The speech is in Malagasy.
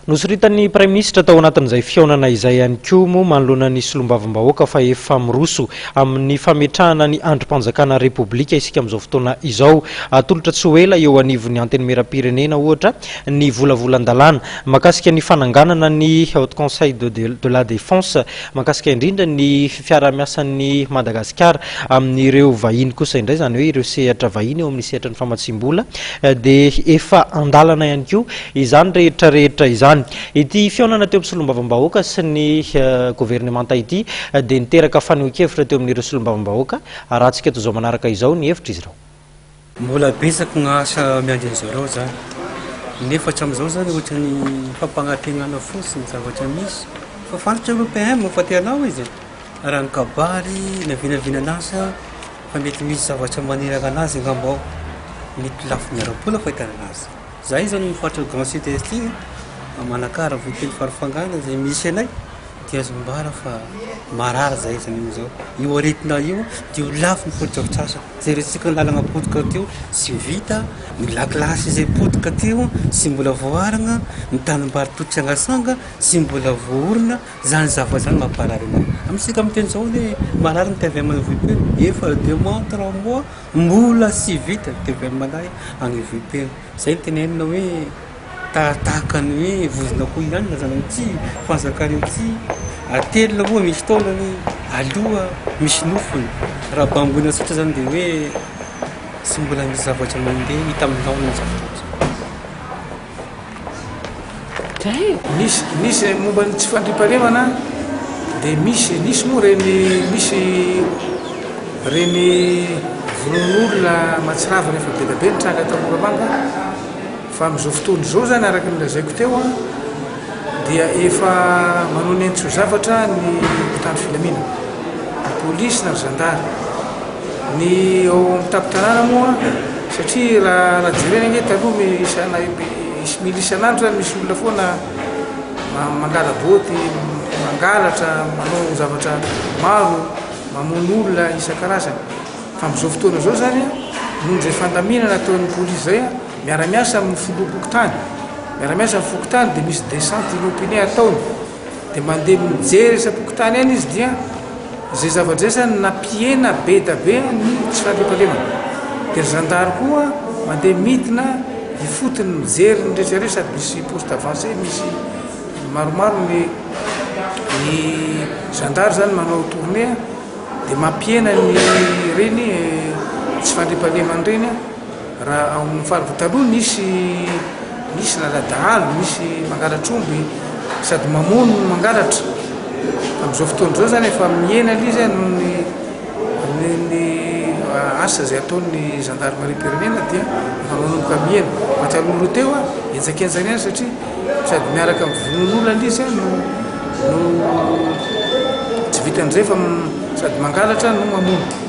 Nosoritan'ny Prime Ministre tao anatin'izay fiaonana izay ihany koa moa manoloana ny solombavambahoaka fa efa miroso amin'ny fametrahana ny androm-panjakana repoblika isika amin'izao fotoana izao. Tolotra tsy ho ela eo anivon'ny antenimieram-pirenena ohatra ny volavolan-dalàna mahakasika ny fananganana ny Haut Conseil de la Défense mahakasika indrindra ny fiara-miasan'ny Madagasikara amin'ireo vahiny kosa indray zany hoe ireo sehatra vahiny eo amin'ny sehatra ny famatsimbola dia efa andalana ihany koa izany rehetrarehetra izany. Ity fiaonana teo amin'ny solombavambahoaka sy ny gouvernemanta ity dia niteraka fanehoan-kevitra teo amin'ireo solombavambahoaka rahantsika toy izao manaraka izao ny hevitra izy ireo. Mbola betsaka gn'asa miandry an'izareo zany nefa hatramin'izao zany ohatra ny fampanantenana fotsiny zavatra misy fa fantatra européen fa tenao izy raha ny kabary na vinavinan'asa fa mety misy zavatra manerana anazy angamba ao mety lafo miarabola fahitana anazy zay zany mifatra grand cité ty manakara viteny farafangana zay misy anay dia azo mbara fa marary zay zany amizao io aretina io dia lafo mifodrafitrasa zay resika ny lalagna potika teo sy vita ny lakilasy zay potika teo sy mbola voaragna ny tanimbary totry-angasanga sy mbola voorina zany zava zany mamparary anay amisika miteny zao hoe marary ny TVM VP efa demande 3 mois mbola sy vita TVM manay agny VP zay tenenina hoe tahakany hoe vozona koa ihany na zany ty fanjakana io ty atelina moa misy taonany aloha misy nofony raha bambona sotra zany dia hoe sy mbola misy zavatra mandeha hita aminao ny zavatra misy momba ny tsy fandriam-pahalemana dia nisy moa misy reny volon'olona matsirava rehefa be da be ny tranga tao moramanga fa amin'izao fotoana izao zany araka ny lazaiko teo dia efa manao ny entso zavatra ny mpitandro filaminana ny polisy na ny zandary ny ao amin'ny tapitanàna moa satria raha jerena nge taloha mily isan'andro zany misy olona foana mangala boty mangalatra manao zavatra maro mamono olona isan-karazany fa amin'izao fotoana izao zany noho zay fandaminana ataon'ny polisy zay miara-miasa amin'ny folopokotany miara-miasa amin'ny fokotany dia misy descente inopiné ataony dia mandeha mijery isa-pokotany any izy dia zay zavatra zay zany nampiena be da be ny tsy fandriam-pahalemana dia ry zandary koa mandeha midina ifotony mijery ny rehetrarehetra sady misy poste avancé misy maromaro ny zandary zany manao tournée dia mampiena ny reny tsy fandriam-pahalemana reny raha amin'ny fahavitaloha nisy laladaalo misy mangalatr'omby sady mamono mangalatra amin'izao fotoana izao zany efa miena lizy ny asa zay ataon'ny gendarmerie pirenena dia efa manomboka miena mahatsiaron'olo teo enjakenjany any satria sady miaraka amin'ny vonon'olona lizy no tsy vitan'izay fa sady mangalatra no mamono